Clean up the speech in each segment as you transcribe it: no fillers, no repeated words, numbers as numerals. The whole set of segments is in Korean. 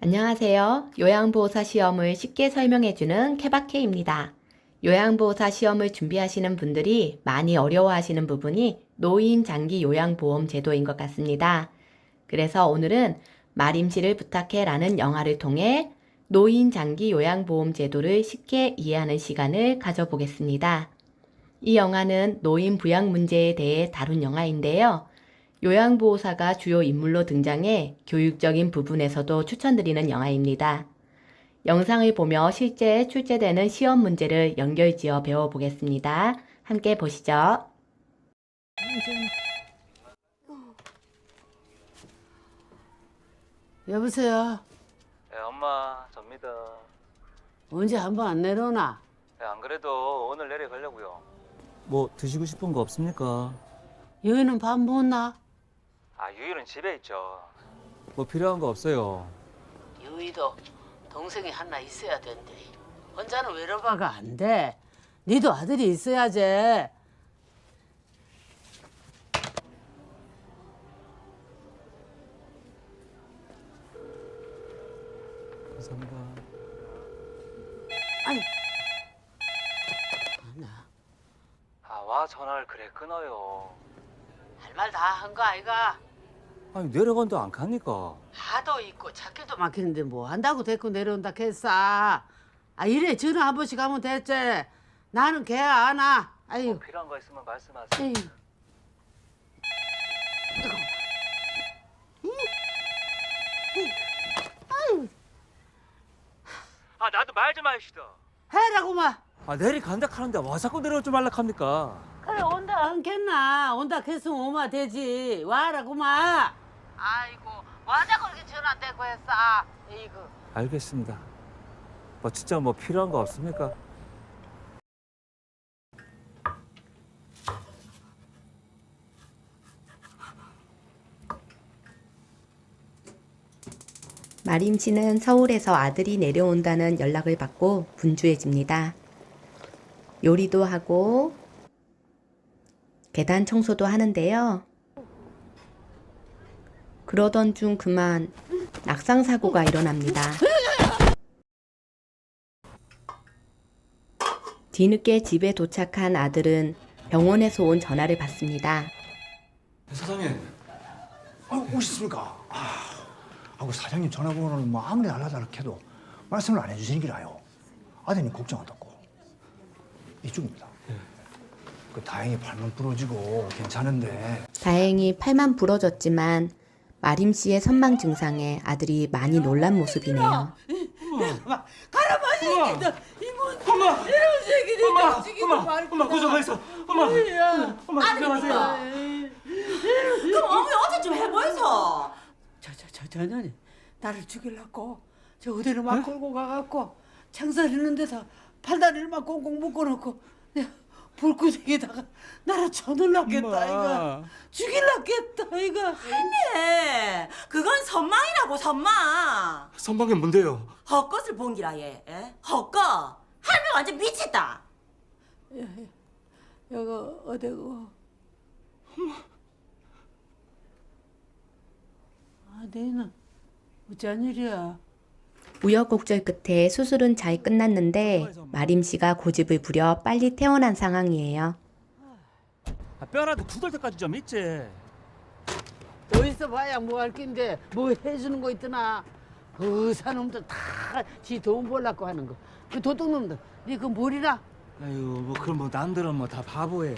안녕하세요. 요양보호사 시험을 쉽게 설명해주는 케바케입니다. 요양보호사 시험을 준비하시는 분들이 많이 어려워하시는 부분이 노인 장기 요양보험 제도인 것 같습니다. 그래서 오늘은 말임씨를 부탁해 라는 영화를 통해 노인 장기 요양보험 제도를 쉽게 이해하는 시간을 가져보겠습니다. 이 영화는 노인 부양 문제에 대해 다룬 영화인데요. 요양보호사가 주요 인물로 등장해 교육적인 부분에서도 추천드리는 영화입니다. 영상을 보며 실제 출제되는 시험 문제를 연결지어 배워보겠습니다. 함께 보시죠. 여보세요? 네, 엄마, 접니다. 언제 한번 안 내려오나? 네, 안 그래도 오늘 내려가려고요. 뭐 드시고 싶은 거 없습니까? 여인은 밥 먹었나? 아, 유일은 집에 있죠. 뭐 필요한 거 없어요. 유이도 동생이 하나 있어야 된대. 혼자는 외로워가 안 돼. 니도 아들이 있어야지. 감사합니다. 아니. 나 아, 와 전화를 그래 끊어요. 할 말 다 한 거 아이가? 아니 내려간다 안 가니까. 하도 있고 찾길도 막히는데 뭐 한다고 데리고 내려온다 했어. 아 이래 전화 한 번씩 하면 됐지. 나는 걔 안 와. 아유. 뭐 필요한 거 있으면 말씀하세요. 에휴. 아, 나도 말 좀 하시다. 해라고만. 아, 내려간다 하는데 와 자꾸 내려오지 말라 합니까? 그래 온다 않겠나. 온다 했으면 오면 되지. 와라고만. 아이고 와자 그렇게 전화 안 대고 했어. 이거. 알겠습니다. 뭐 진짜 뭐 필요한 거 없습니까? 말임씨는 서울에서 아들이 내려온다는 연락을 받고 분주해집니다. 요리도 하고 계단 청소도 하는데요. 그러던 중 그만 낙상사고가 일어납니다. 뒤늦게 집에 도착한 아들은 병원에서 온 전화를 받습니다. 사장님, 오셨습니까? 그 사장님 전화번호는 뭐 아무리 달라달라 해도 말씀을 안 해주시는 기라요. 아드님 걱정한다고. 이쪽입니다. 그 다행히 팔만 부러지고 괜찮은데. 다행히 팔만 부러졌지만 마림씨의 선망 증상에 아들이 많이 놀란 모습이네요. 가라마시기도 이모. 엄마. 이런 새끼들 죽이고 말고. 엄마 고생하셨어. 엄마. 엄마 고생하세요. 그럼 어머니 어제 좀 해보이소. 저년이 나를 죽이려고 저 어디로 막 끌고 가갖고 창살있는 데서 팔다리를 막 꽁꽁 묶어놓고 내가 불구덩이에다가 나를 쳐넣으려겠다 이거 죽이려겠다 이거. 네, 그건 선망이라고 선망. 선방이 뭔데요? 헛것을 본 기라 얘. 에? 헛것. 할매 완전 미쳤다. 여거 어디고 너희는 어쩐 일이야? 우여곡절 끝에 수술은 잘 끝났는데 마림씨가 고집을 부려 빨리 퇴원한 상황이에요. 아, 뼈라도 굳을 때까지 좀 있지. 어디서 봐야 뭐 할 낀데 뭐 해주는 거 있더나. 그 사람들 다 지 돈 벌라고 하는 거. 그 도둑놈들 니 그 뭘이라? 아유 뭐 그럼 뭐 남들은 뭐 다 바보예요.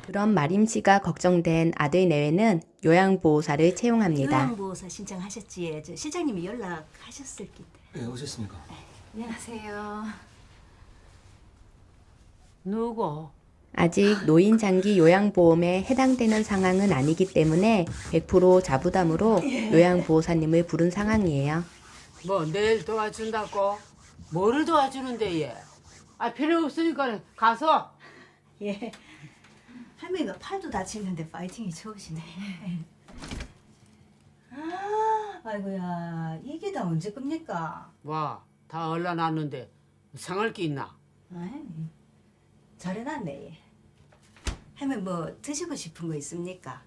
그런 마림씨가 걱정된 아들 내외는 요양보호사를 채용합니다. 요양보호사 신청하셨지. 저 실장님이 연락하셨을 낀데. 예, 오셨습니까? 안녕하세요. 누구? 아직 노인장기 요양보험에 해당되는 상황은 아니기 때문에 100% 자부담으로 요양보호사님을 부른 상황이에요. 뭐 내일 도와준다고? 뭐를 도와주는데 얘? 필요 없으니까 가서. 예. 할머니가 팔도 다치는데 파이팅이 좋으시네. 아이고야, 이게 다 언제 겁니까? 와, 다 얼라놨는데 상할 게 있나? 아이, 잘해놨네. 얘. 할머니 뭐 드시고 싶은 거 있습니까?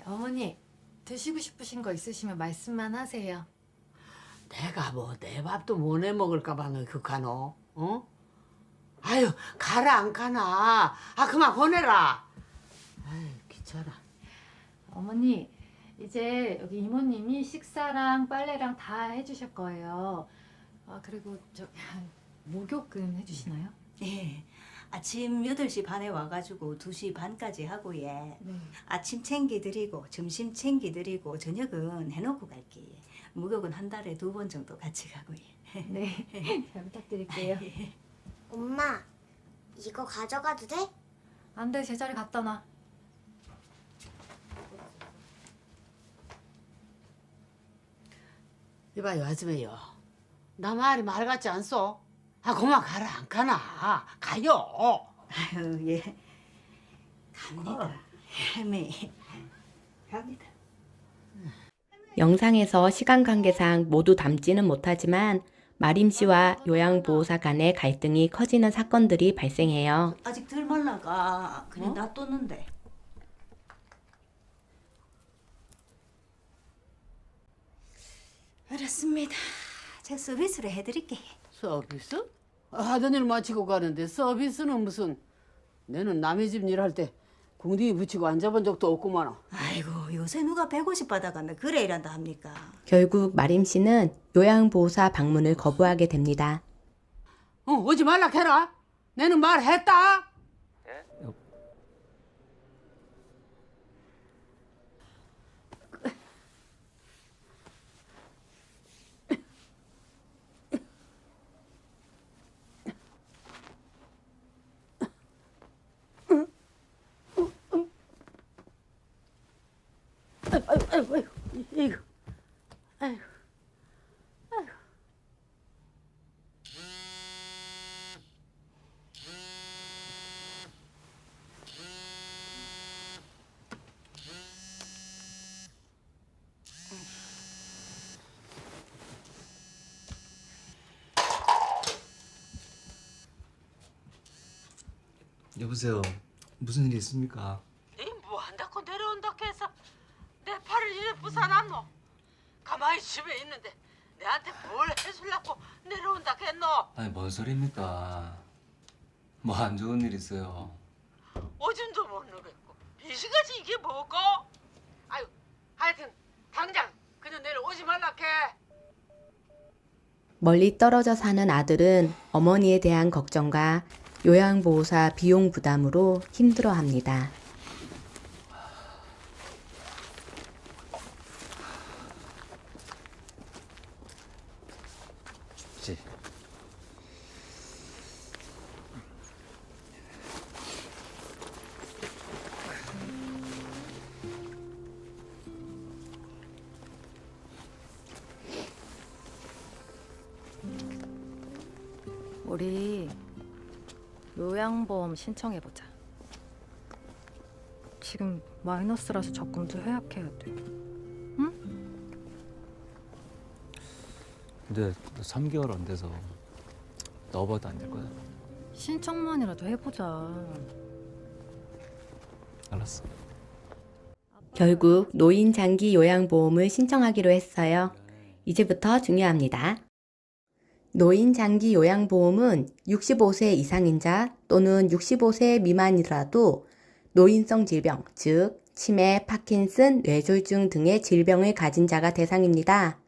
어머니 드시고 싶으신 거 있으시면 말씀만 하세요. 내가 뭐 내 밥도 못 해 먹을까봐 너 극하노? 어? 아유 가라 안 가나? 아 그만 보내라. 아유 귀찮아. 어머니, 이제 여기 이모님이 식사랑 빨래랑 다 해주실 거예요. 아, 그리고 목욕은 해주시나요? 예. 아침 8시 반에 와가지고 2시 반까지 하고 예. 네. 아침 챙기드리고 점심 챙기드리고 저녁은 해놓고 갈게. 예. 목욕은 한 달에 2번 정도 같이 가고 예. 네, 잘 부탁드릴게요. 엄마, 이거 가져가도 돼? 안 돼, 제자리 갖다 놔. 이봐요 아줌마요. 나 말이 말 같지 않소? 아 그만 가라 안 가나? 가요. 아유 예. 갑니다. 네. 갑니다. 영상에서 시간 관계상 모두 담지는 못하지만 마림 씨와 요양보호사 간의 갈등이 커지는 사건들이 발생해요. 아직 덜 말라가 그냥 놔뒀는데. 알았습니다. 제가 서비스로 해드릴게. 서비스? 하던 일 마치고 가는데 서비스는 무슨? 내는 남의 집 일할 때 궁둥이 붙이고 앉아본 적도 없구만. 아이고 요새 누가 150 받아간다 그래 일한다 합니까? 결국 마림 씨는 요양보호사 방문을 거부하게 됩니다. 오지 말라 해라. 내는 말했다. 아이고, 이거, 아이고, 아이고. 여보세요. 무슨 일이 있습니까? 뭐 한다고 내려온다 해서 내 팔을 이래 부사놨노? 가만히 집에 있는데 내한테 뭘 해주려고 내려온다 했노? 아니 뭔 소리입니까? 뭐 안 좋은 일 있어요? 오줌도 못 누겠고 이시가지 이게 뭐고? 아유 하여튼 당장 그냥 내려 오지 말라 해. 멀리 떨어져 사는 아들은 어머니에 대한 걱정과 요양보호사 비용 부담으로 힘들어합니다. 춥지? 우리 요양보험 신청해보자. 지금 마이너스라서 적금도 해약해야 돼. 근데 3개월 안 돼서 넣어봐도 안 될 거야? 신청만이라도 해보자. 알았어. 결국 노인 장기 요양보험을 신청하기로 했어요. 이제부터 중요합니다. 노인 장기 요양보험은 65세 이상인 자 또는 65세 미만이라도 노인성 질병, 즉 치매, 파킨슨, 뇌졸중 등의 질병을 가진 자가 대상입니다.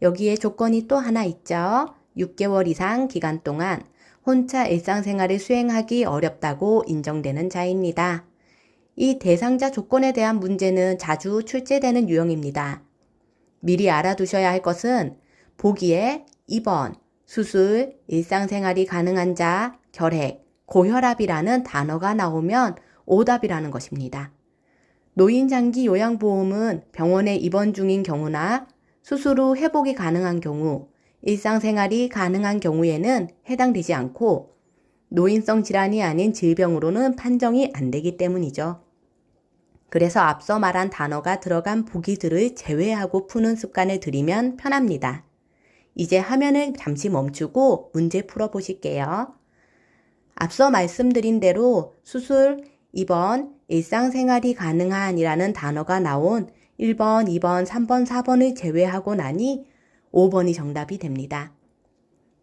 여기에 조건이 또 하나 있죠. 6개월 이상 기간 동안 혼자 일상생활을 수행하기 어렵다고 인정되는 자입니다. 이 대상자 조건에 대한 문제는 자주 출제되는 유형입니다. 미리 알아두셔야 할 것은 보기에 입원, 수술, 일상생활이 가능한 자, 결핵, 고혈압이라는 단어가 나오면 오답이라는 것입니다. 노인장기 요양보험은 병원에 입원 중인 경우나 수술 후 회복이 가능한 경우, 일상생활이 가능한 경우에는 해당되지 않고 노인성 질환이 아닌 질병으로는 판정이 안 되기 때문이죠. 그래서 앞서 말한 단어가 들어간 보기들을 제외하고 푸는 습관을 들이면 편합니다. 이제 화면을 잠시 멈추고 문제 풀어보실게요. 앞서 말씀드린 대로 수술, 입원, 일상생활이 가능한이라는 단어가 나온 1번, 2번, 3번, 4번을 제외하고 나니 5번이 정답이 됩니다.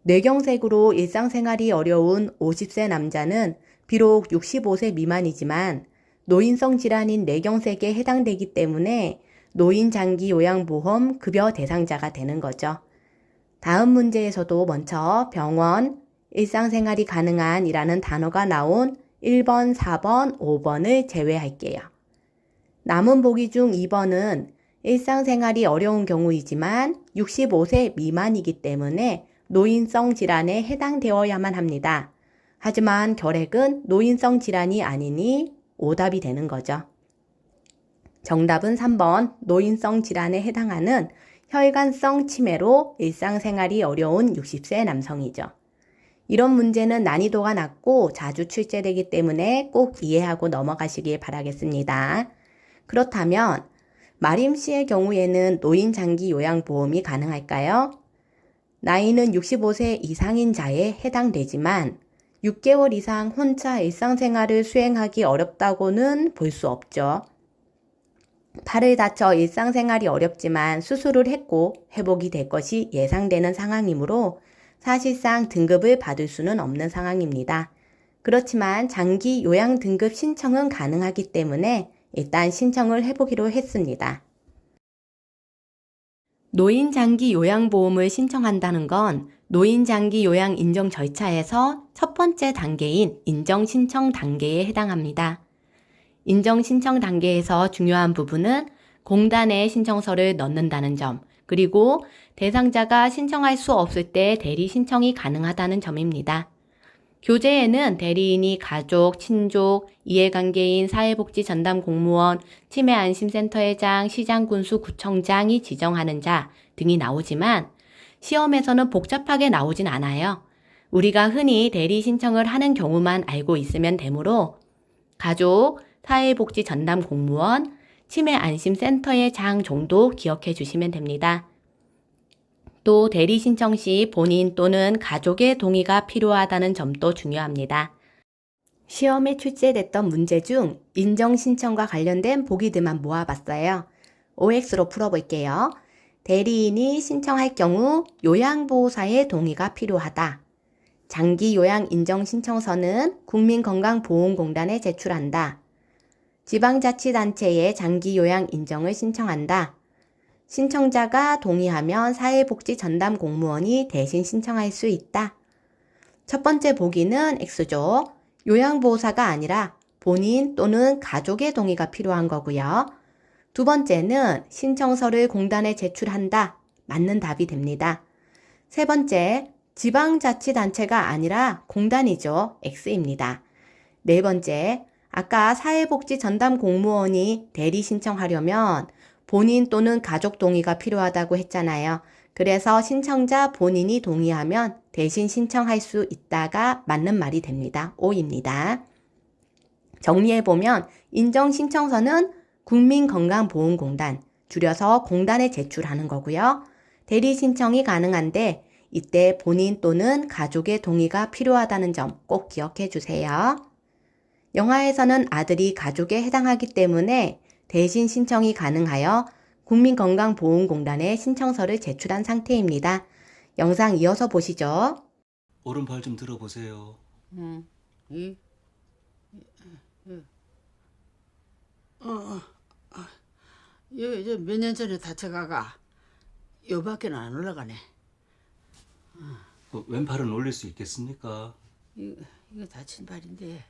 뇌경색으로 일상생활이 어려운 50세 남자는 비록 65세 미만이지만 노인성 질환인 뇌경색에 해당되기 때문에 노인장기요양보험 급여 대상자가 되는 거죠. 다음 문제에서도 먼저 병원, 일상생활이 가능한 이라는 단어가 나온 1번, 4번, 5번을 제외할게요. 남은 보기 중 2번은 일상생활이 어려운 경우이지만 65세 미만이기 때문에 노인성 질환에 해당되어야만 합니다. 하지만 결핵은 노인성 질환이 아니니 오답이 되는 거죠. 정답은 3번 노인성 질환에 해당하는 혈관성 치매로 일상생활이 어려운 60세 남성이죠. 이런 문제는 난이도가 낮고 자주 출제되기 때문에 꼭 이해하고 넘어가시길 바라겠습니다. 그렇다면 마림 씨의 경우에는 노인장기요양보험이 가능할까요? 나이는 65세 이상인 자에 해당되지만 6개월 이상 혼자 일상생활을 수행하기 어렵다고는 볼 수 없죠. 팔을 다쳐 일상생활이 어렵지만 수술을 했고 회복이 될 것이 예상되는 상황이므로 사실상 등급을 받을 수는 없는 상황입니다. 그렇지만 장기 요양 등급 신청은 가능하기 때문에 일단 신청을 해보기로 했습니다. 노인장기요양보험을 신청한다는 건 노인장기요양 인정 절차에서 첫 번째 단계인 인정신청 단계에 해당합니다. 인정신청 단계에서 중요한 부분은 공단에 신청서를 넣는다는 점, 그리고 대상자가 신청할 수 없을 때 대리 신청이 가능하다는 점입니다. 교재에는 대리인이 가족, 친족, 이해관계인, 사회복지전담공무원, 치매안심센터회장, 시장군수, 구청장이 지정하는 자 등이 나오지만 시험에서는 복잡하게 나오진 않아요. 우리가 흔히 대리 신청을 하는 경우만 알고 있으면 되므로 가족, 사회복지전담공무원, 치매안심센터회장 정도 기억해 주시면 됩니다. 또 대리 신청 시 본인 또는 가족의 동의가 필요하다는 점도 중요합니다. 시험에 출제됐던 문제 중 인정 신청과 관련된 보기들만 모아봤어요. OX로 풀어볼게요. 대리인이 신청할 경우 요양보호사의 동의가 필요하다. 장기요양 인정 신청서는 국민건강보험공단에 제출한다. 지방자치단체에 장기요양 인정을 신청한다. 신청자가 동의하면 사회복지전담공무원이 대신 신청할 수 있다. 첫 번째 보기는 X죠. 요양보호사가 아니라 본인 또는 가족의 동의가 필요한 거고요. 두 번째는 신청서를 공단에 제출한다. 맞는 답이 됩니다. 세 번째, 지방자치단체가 아니라 공단이죠. X입니다. 네 번째, 아까 사회복지전담공무원이 대리 신청하려면 본인 또는 가족 동의가 필요하다고 했잖아요. 그래서 신청자 본인이 동의하면 대신 신청할 수 있다가 맞는 말이 됩니다. O입니다. 정리해보면 인정신청서는 국민건강보험공단, 줄여서 공단에 제출하는 거고요. 대리 신청이 가능한데 이때 본인 또는 가족의 동의가 필요하다는 점 꼭 기억해 주세요. 영화에서는 아들이 가족에 해당하기 때문에 대신 신청이 가능하여 국민건강보험공단에 신청서를 제출한 상태입니다. 영상 이어서 보시죠. 오른발 좀 들어보세요. 이거 몇 년 전에 다쳐가가 요밖에 안 올라가네. 왼팔은 올릴 수 있겠습니까? 이거 다친 발인데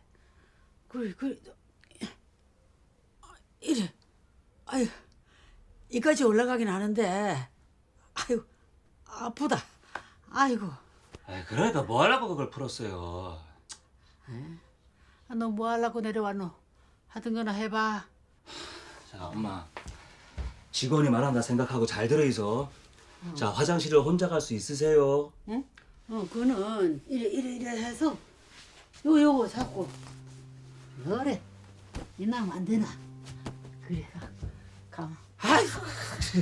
그래 이래 아유 이까지 올라가긴 하는데 아유 아프다. 아이고 그러니까 뭐 하려고 그걸 풀었어요. 너 뭐 하려고 내려왔노? 하던 거나 해봐. 자, 엄마. 직원이 말한다 생각하고 잘 들어있어. 자, 화장실을 혼자 갈 수 있으세요? 응? 그거는 이래 해서 요거 잡고 그래 이나면 안 되나? 그래 가. 아이고,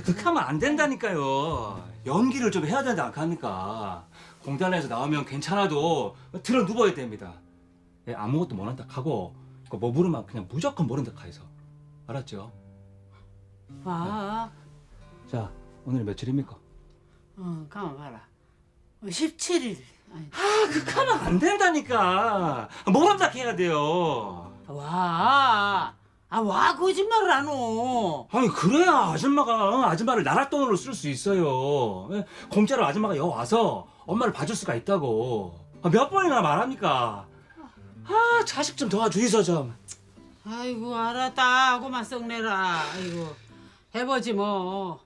그렇게 하면 안 된다니까요. 연기를 좀 해야 되지 않습니까? 공단에서 나오면 괜찮아도 들어 누워야 됩니다. 아무것도 모른다 하고 뭐 물으면 그냥 무조건 모른다 해서 알았죠? 봐. 자, 오늘 며칠입니까? 가만 봐라. 17일. 아니, 그렇게 하면 안 된다니까. 모른다 해야 돼요. 와 거짓말을 안 오. 아니 그래야 아줌마가 아줌마를 나라 돈으로 쓸 수 있어요. 예? 공짜로 아줌마가 여기 와서 엄마를 봐줄 수가 있다고. 몇 번이나 말합니까? 자식 좀 도와주이소 좀. 아이고 알았다. 그만 썩내라. 아이고 해보지 뭐.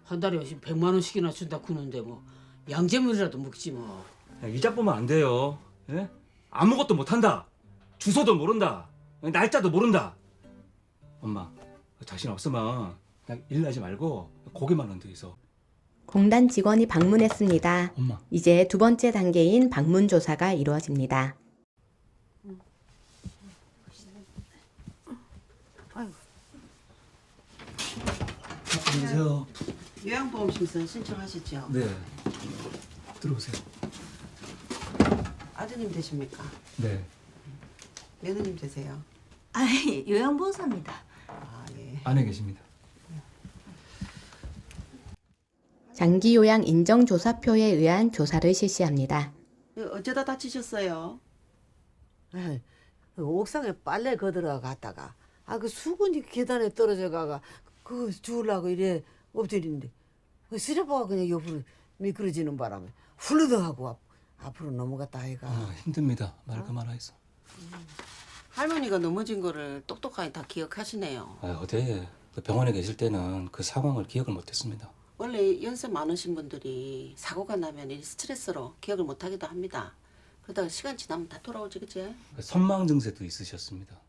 한 달에 100만 원씩이나 준다 구는데 뭐 양재물이라도 먹지 뭐. 이자 보면 안 돼요. 예? 아무것도 못한다. 주소도 모른다. 날짜도 모른다. 엄마 자신 없으면 그냥 일하지 말고 고기만 얹어 있어. 공단 직원이 방문했습니다. 엄마. 이제 두 번째 단계인 방문 조사가 이루어집니다. 안녕하세요. 요양보험심사 신청하셨죠? 네. 들어오세요. 아드님 되십니까? 네. 며느님 되세요? 아이, 요양보호사입니다. 아 예. 안에 계십니다. 장기 요양 인정 조사표에 의한 조사를 실시합니다. 어쩌다 다치셨어요? 에이, 옥상에 빨래 거들어 갔다가 그 수건이 계단에 떨어져 가가 그거 주우려고 이래 엎드리는데 쓰레빠가 그냥 옆으로 미끄러지는 바람에 훌러덩하고 앞으로 넘어갔다 아이가. 힘듭니다. 말 그만하이소. 할머니가 넘어진 거를 똑똑하게 다 기억하시네요. 어제 병원에 계실 때는 그 상황을 기억을 못했습니다. 원래 연세 많으신 분들이 사고가 나면 이 스트레스로 기억을 못하기도 합니다. 그러다가 시간 지나면 다 돌아오지 그치? 선망 증세도 있으셨습니다.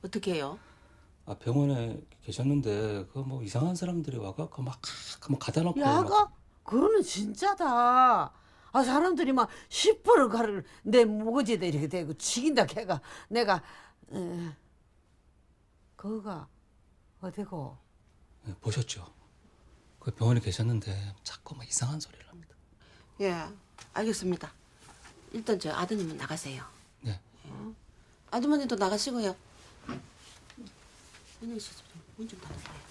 어떻게 해요? 병원에 계셨는데 그 뭐 이상한 사람들이 와갖고 막 가다 놓고 야가? 그거는 진짜다. 사람들이 막 10%를 가를 내 모거지에다 이렇게 대고 치긴다 걔가 내가 그거가 어디고? 보셨죠? 그 병원에 계셨는데 자꾸 막 이상한 소리를 합니다. 예, 알겠습니다. 일단 저 아드님은 나가세요. 네. 아주머니도 나가시고요. 은영 씨, 문 좀 닫아봐요.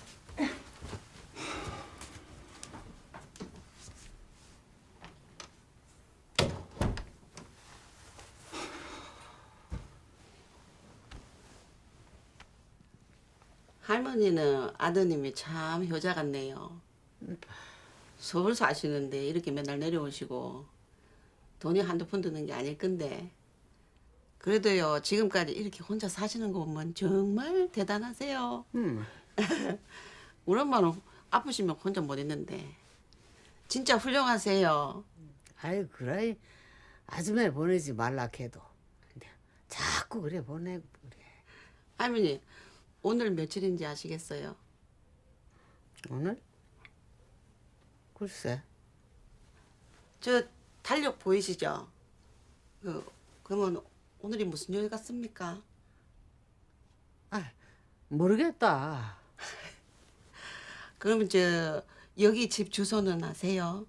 할머니는 아드님이 참 효자 같네요. 서울 사시는데 이렇게 맨날 내려오시고 돈이 한두 푼 드는 게 아닐 건데 그래도요 지금까지 이렇게 혼자 사시는 거 보면 정말 대단하세요. 우리 엄마는 아프시면 혼자 못 있는데 진짜 훌륭하세요. 아이 그래 아줌마 보내지 말라 해도 근데 자꾸 그래 보내고 그래. 할머니 오늘 며칠인지 아시겠어요? 오늘? 글쎄. 저 달력 보이시죠? 그러면 오늘이 무슨 요일 같습니까? 모르겠다. 그러면 저 여기 집 주소는 아세요?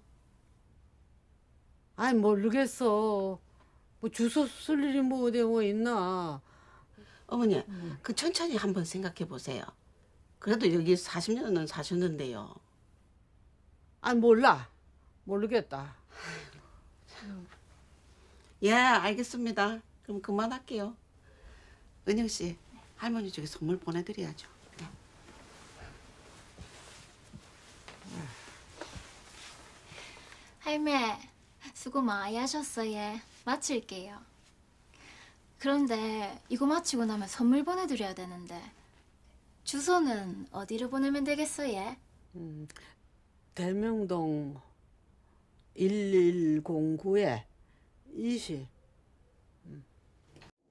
모르겠어. 뭐 주소 쓸 일이 뭐 어디 뭐 있나. 어머니, 그 천천히 한번 생각해 보세요. 그래도 여기 40년은 사셨는데요. 몰라. 모르겠다. 예, 알겠습니다. 그럼 그만할게요. 은영 씨, 할머니 쪽에 선물 보내드려야죠. 네. 할매, 수고 많이 하셨어요. 마칠게요. 그런데 이거 마치고 나면 선물 보내드려야 되는데 주소는 어디로 보내면 되겠어요? 대명동 1109에 20.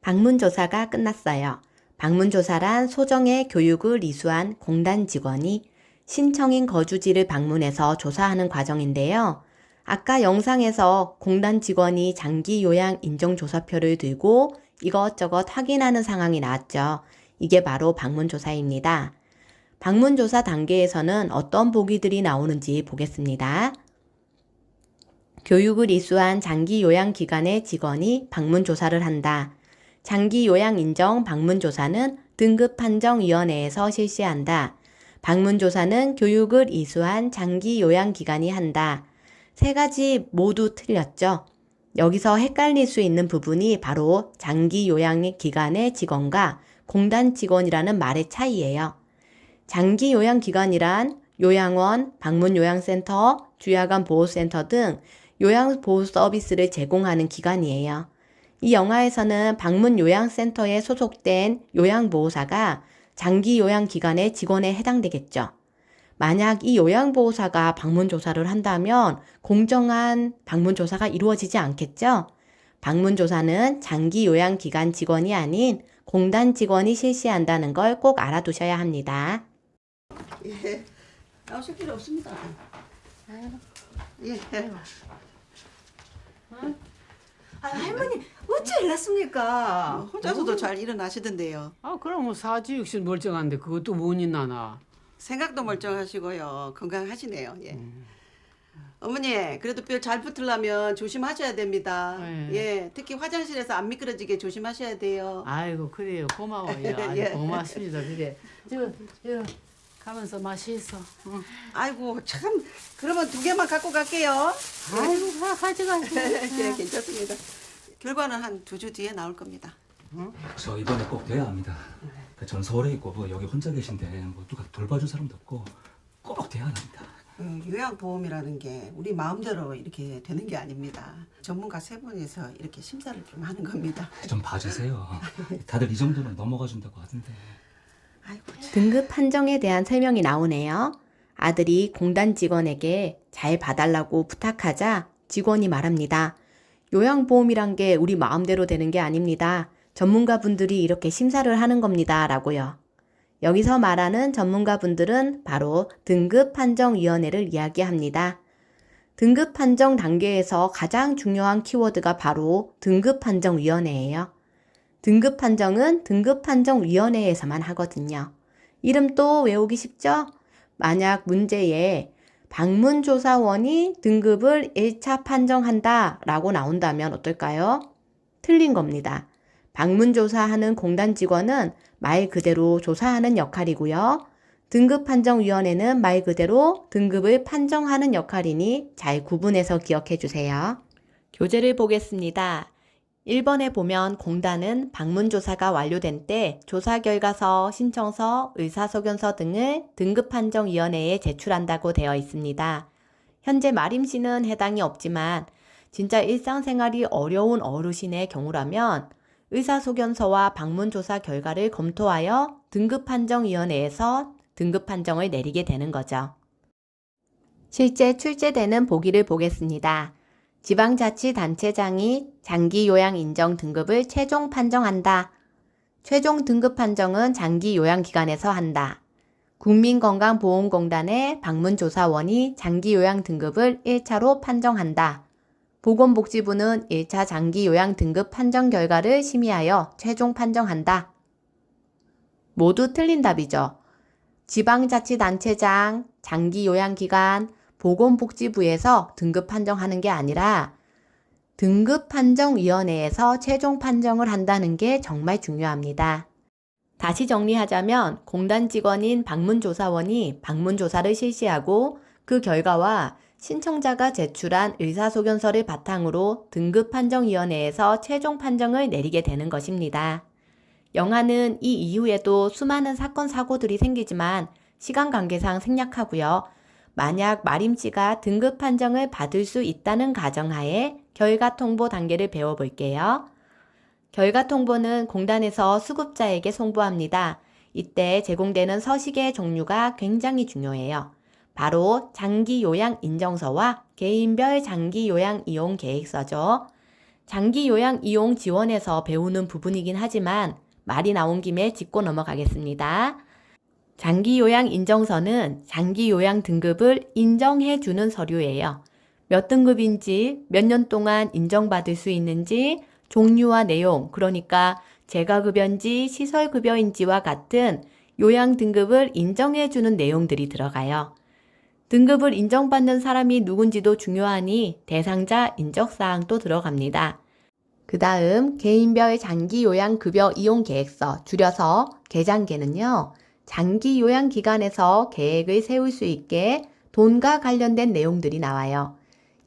방문 조사가 끝났어요. 방문 조사란 소정의 교육을 이수한 공단 직원이 신청인 거주지를 방문해서 조사하는 과정인데요. 아까 영상에서 공단 직원이 장기 요양 인정 조사표를 들고 이것저것 확인하는 상황이 나왔죠. 이게 바로 방문 조사입니다. 방문 조사 단계에서는 어떤 보기들이 나오는지 보겠습니다. 교육을 이수한 장기 요양 기관의 직원이 방문 조사를 한다. 장기 요양 인정 방문 조사는 등급 판정위원회에서 실시한다. 방문조사는 교육을 이수한 장기 요양기관이 한다. 세 가지 모두 틀렸죠. 여기서 헷갈릴 수 있는 부분이 바로 장기 요양기관의 직원과 공단 직원이라는 말의 차이예요. 장기 요양기관이란 요양원, 방문요양센터, 주야간 보호센터 등 요양보호 서비스를 제공하는 기관이에요. 이 영화에서는 방문요양센터에 소속된 요양보호사가 장기 요양기관의 직원에 해당되겠죠. 만약 이 요양보호사가 방문조사를 한다면 공정한 방문조사가 이루어지지 않겠죠? 방문조사는 장기 요양기관 직원이 아닌 공단 직원이 실시한다는 걸 꼭 알아두셔야 합니다. 예. 나오실 필요 없습니다. 예. 할머니 어째 일났습니까? 혼자서도 잘 일어나시던데요. 아 그럼 뭐 사지육실 멀쩡한데 그것도 원인 나나. 생각도 멀쩡하시고요. 건강하시네요. 예. 어머니, 그래도 뼈 잘 붙으려면 조심하셔야 됩니다. 네. 예, 특히 화장실에서 안 미끄러지게 조심하셔야 돼요. 아이고 그래요 고마워요. 아이고, 예. 고맙습니다. 그래. 저 가면서 마시소. 응. 아이고 참, 그러면 2개만 갖고 갈게요. 아이고 가져가세요. 예, 괜찮습니다. 결과는 한 2주 뒤에 나올 겁니다. 저 이번에 꼭 돼야 합니다. 저는 서울에 있고 여기 혼자 계신데 뭐 누가 돌봐줄 사람도 없고 꼭 돼야 합니다. 요양보험이라는 게 우리 마음대로 이렇게 되는 게 아닙니다. 전문가 3분이서 이렇게 심사를 좀 하는 겁니다. 좀 봐주세요. 다들 이 정도는 넘어가 준다고 하던데. 아이고 참. 등급 판정에 대한 설명이 나오네요. 아들이 공단 직원에게 잘 봐달라고 부탁하자 직원이 말합니다. 요양보험이란 게 우리 마음대로 되는 게 아닙니다. 전문가분들이 이렇게 심사를 하는 겁니다. 라고요. 여기서 말하는 전문가분들은 바로 등급판정위원회를 이야기합니다. 등급판정 단계에서 가장 중요한 키워드가 바로 등급판정위원회예요. 등급판정은 등급판정위원회에서만 하거든요. 이름 또 외우기 쉽죠? 만약 문제에 방문조사원이 등급을 1차 판정한다 라고 나온다면 어떨까요? 틀린 겁니다. 방문조사하는 공단 직원은 말 그대로 조사하는 역할이고요. 등급판정위원회는 말 그대로 등급을 판정하는 역할이니 잘 구분해서 기억해 주세요. 교재를 보겠습니다. 1번에 보면 공단은 방문조사가 완료된 때 조사결과서, 신청서, 의사소견서 등을 등급판정위원회에 제출한다고 되어 있습니다. 현재 마림씨는 해당이 없지만 진짜 일상생활이 어려운 어르신의 경우라면 의사소견서와 방문조사 결과를 검토하여 등급판정위원회에서 등급판정을 내리게 되는 거죠. 실제 출제되는 보기를 보겠습니다. 지방자치단체장이 장기요양 인정 등급을 최종 판정한다. 최종 등급 판정은 장기요양기관에서 한다. 국민건강보험공단의 방문조사원이 장기요양 등급을 1차로 판정한다. 보건복지부는 1차 장기요양 등급 판정 결과를 심의하여 최종 판정한다. 모두 틀린 답이죠. 지방자치단체장, 장기요양기관, 보건복지부에서 등급 판정하는 게 아니라 등급판정위원회에서 최종 판정을 한다는 게 정말 중요합니다. 다시 정리하자면 공단 직원인 방문조사원이 방문조사를 실시하고 그 결과와 신청자가 제출한 의사소견서를 바탕으로 등급판정위원회에서 최종 판정을 내리게 되는 것입니다. 영화는 이 이후에도 수많은 사건 사고들이 생기지만 시간 관계상 생략하고요. 만약 마림씨가 등급 판정을 받을 수 있다는 가정하에 결과 통보 단계를 배워볼게요. 결과 통보는 공단에서 수급자에게 송부합니다. 이때 제공되는 서식의 종류가 굉장히 중요해요. 바로 장기요양 인정서와 개인별 장기요양 이용 계획서죠. 장기요양 이용 지원에서 배우는 부분이긴 하지만 말이 나온 김에 짚고 넘어가겠습니다. 장기요양 인정서는 장기요양 등급을 인정해주는 서류예요. 몇 등급인지, 몇 년 동안 인정받을 수 있는지, 종류와 내용, 그러니까 재가급여인지 시설급여인지와 같은 요양 등급을 인정해주는 내용들이 들어가요. 등급을 인정받는 사람이 누군지도 중요하니 대상자 인적사항도 들어갑니다. 그 다음 개인별 장기요양급여 이용계획서, 줄여서 개장계는요. 장기 요양 기간에서 계획을 세울 수 있게 돈과 관련된 내용들이 나와요.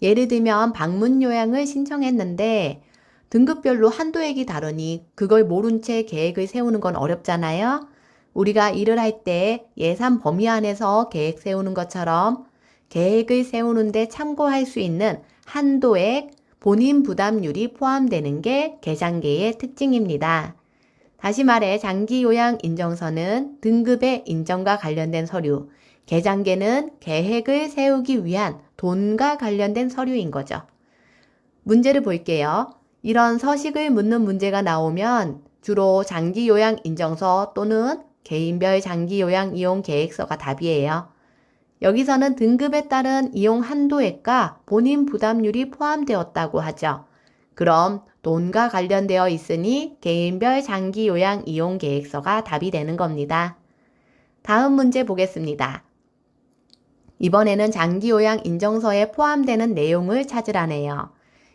예를 들면 방문 요양을 신청했는데 등급별로 한도액이 다르니 그걸 모른 채 계획을 세우는 건 어렵잖아요. 우리가 일을 할 때 예산 범위 안에서 계획 세우는 것처럼 계획을 세우는데 참고할 수 있는 한도액, 본인 부담률이 포함되는 게 계장계의 특징입니다. 다시 말해 장기 요양 인정서는 등급의 인정과 관련된 서류, 계장계는 계획을 세우기 위한 돈과 관련된 서류인 거죠. 문제를 볼게요. 이런 서식을 묻는 문제가 나오면 주로 장기 요양 인정서 또는 개인별 장기 요양 이용 계획서가 답이에요. 여기서는 등급에 따른 이용 한도액과 본인 부담률이 포함되었다고 하죠. 그럼 돈과 관련되어 있으니 개인별 장기 요양 이용 계획서가 답이 되는 겁니다. 다음 문제 보겠습니다. 이번에는 장기 요양 인정서에 포함되는 내용을 찾으라네요.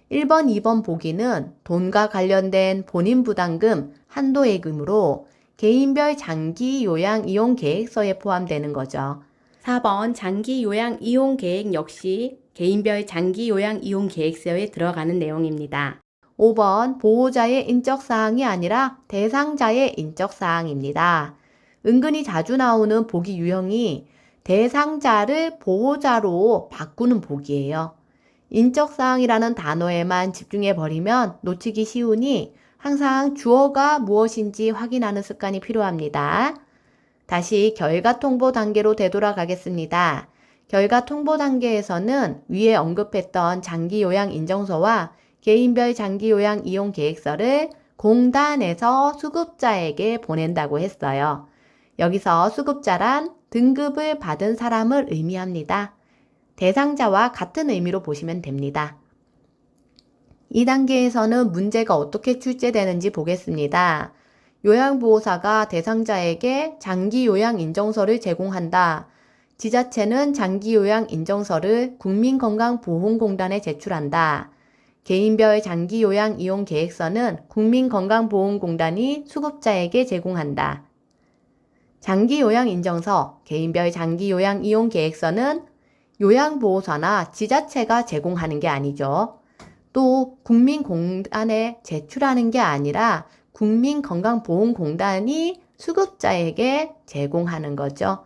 1번, 2번 보기는 돈과 관련된 본인 부담금 한도액이므로 개인별 장기 요양 이용 계획서에 포함되는 거죠. 4번 장기 요양 이용 계획 역시 개인별 장기 요양 이용 계획서에 들어가는 내용입니다. 5번 보호자의 인적 사항이 아니라 대상자의 인적 사항입니다. 은근히 자주 나오는 보기 유형이 대상자를 보호자로 바꾸는 보기예요. 인적 사항이라는 단어에만 집중해 버리면 놓치기 쉬우니 항상 주어가 무엇인지 확인하는 습관이 필요합니다. 다시 결과 통보 단계로 되돌아가겠습니다. 결과 통보 단계에서는 위에 언급했던 장기 요양 인정서와 개인별 장기 요양 이용 계획서를 공단에서 수급자에게 보낸다고 했어요. 여기서 수급자란 등급을 받은 사람을 의미합니다. 대상자와 같은 의미로 보시면 됩니다. 이 단계에서는 문제가 어떻게 출제되는지 보겠습니다. 요양보호사가 대상자에게 장기 요양 인정서를 제공한다. 지자체는 장기 요양 인정서를 국민건강보험공단에 제출한다. 개인별 장기 요양 이용 계획서는 국민건강보험공단이 수급자에게 제공한다. 장기 요양 인정서, 개인별 장기 요양 이용 계획서는 요양보호사나 지자체가 제공하는 게 아니죠. 또 국민공단에 제출하는 게 아니라 국민건강보험공단이 수급자에게 제공하는 거죠.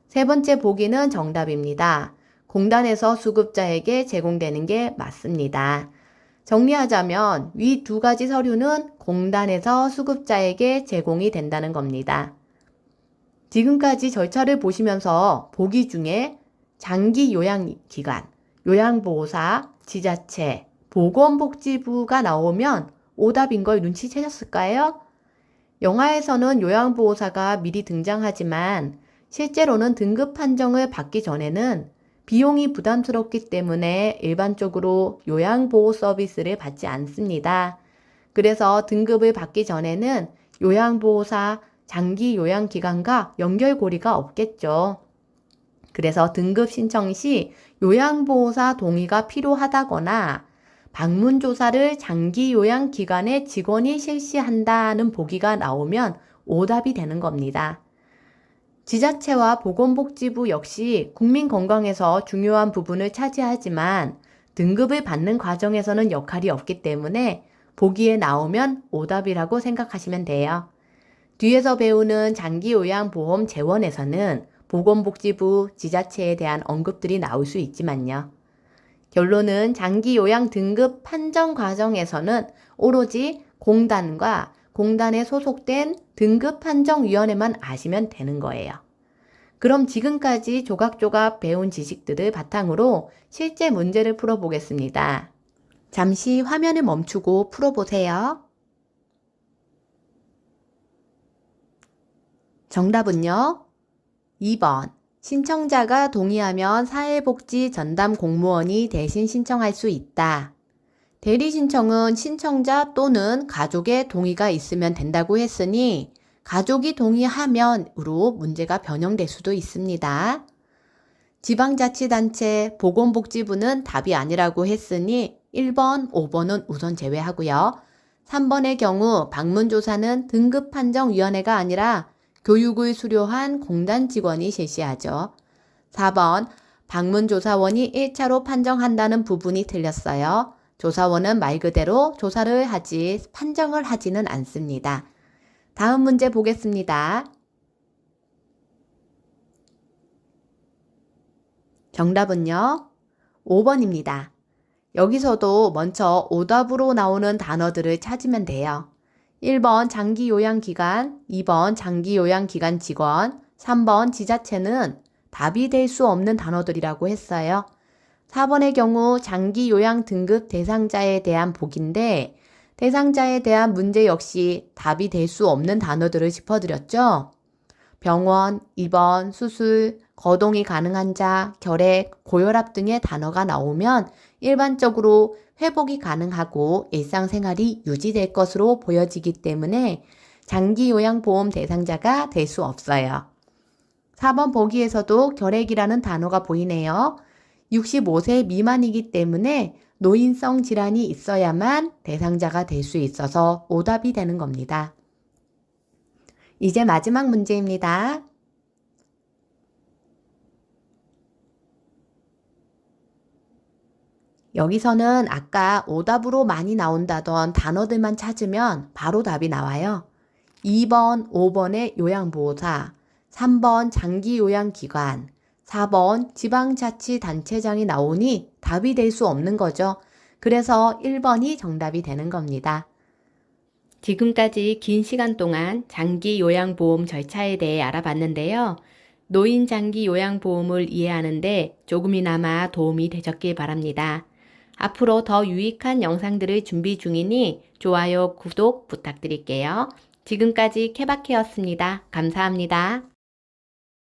세 번째 보기는 정답입니다. 공단에서 수급자에게 제공되는 게 맞습니다. 정리하자면 위 두 가지 서류는 공단에서 수급자에게 제공이 된다는 겁니다. 지금까지 절차를 보시면서 보기 중에 장기 요양기관, 요양보호사, 지자체, 보건복지부가 나오면 오답인 걸 눈치채셨을까요? 영화에서는 요양보호사가 미리 등장하지만 실제로는 등급 판정을 받기 전에는 비용이 부담스럽기 때문에 일반적으로 요양보호 서비스를 받지 않습니다. 그래서 등급을 받기 전에는 요양보호사, 장기 요양기관과 연결고리가 없겠죠. 그래서 등급 신청 시 요양보호사 동의가 필요하다거나 방문조사를 장기 요양기관의 직원이 실시한다는 보기가 나오면 오답이 되는 겁니다. 지자체와 보건복지부 역시 국민건강에서 중요한 부분을 차지하지만 등급을 받는 과정에서는 역할이 없기 때문에 보기에 나오면 오답이라고 생각하시면 돼요. 뒤에서 배우는 장기요양보험 재원에서는 보건복지부, 지자체에 대한 언급들이 나올 수 있지만요. 결론은 장기요양 등급 판정 과정에서는 오로지 공단과 공단에 소속된 등급판정위원회만 아시면 되는 거예요. 그럼 지금까지 조각조각 배운 지식들을 바탕으로 실제 문제를 풀어보겠습니다. 잠시 화면을 멈추고 풀어보세요. 정답은요. 2번. 신청자가 동의하면 사회복지 전담 공무원이 대신 신청할 수 있다. 대리 신청은 신청자 또는 가족의 동의가 있으면 된다고 했으니 가족이 동의하면으로 문제가 변형될 수도 있습니다. 지방자치단체, 보건복지부는 답이 아니라고 했으니 1번, 5번은 우선 제외하고요. 3번의 경우 방문조사는 등급판정위원회가 아니라 교육을 수료한 공단 직원이 실시하죠. 4번, 방문조사원이 1차로 판정한다는 부분이 틀렸어요. 조사원은 말 그대로 조사를 하지 판정을 하지는 않습니다. 다음 문제 보겠습니다. 정답은요, 5번입니다. 여기서도 먼저 오답으로 나오는 단어들을 찾으면 돼요. 1번 장기요양기관, 2번 장기요양기관 직원, 3번 지자체는 답이 될 수 없는 단어들이라고 했어요. 4번의 경우 장기요양 등급 대상자에 대한 복인데 대상자에 대한 문제 역시 답이 될 수 없는 단어들을 짚어드렸죠. 병원, 입원, 수술, 거동이 가능한 자, 결핵, 고혈압 등의 단어가 나오면 일반적으로 회복이 가능하고 일상생활이 유지될 것으로 보여지기 때문에 장기요양보험 대상자가 될 수 없어요. 4번 보기에서도 결핵이라는 단어가 보이네요. 65세 미만이기 때문에 노인성 질환이 있어야만 대상자가 될 수 있어서 오답이 되는 겁니다. 이제 마지막 문제입니다. 여기서는 아까 오답으로 많이 나온다던 단어들만 찾으면 바로 답이 나와요. 2번, 5번의 요양보호사, 3번 장기요양기관, 4번 지방자치단체장이 나오니 답이 될 수 없는 거죠. 그래서 1번이 정답이 되는 겁니다. 지금까지 긴 시간 동안 장기요양보험 절차에 대해 알아봤는데요. 노인 장기요양보험을 이해하는데 조금이나마 도움이 되셨길 바랍니다. 앞으로 더 유익한 영상들을 준비 중이니 좋아요, 구독 부탁드릴게요. 지금까지 케바케였습니다. 감사합니다.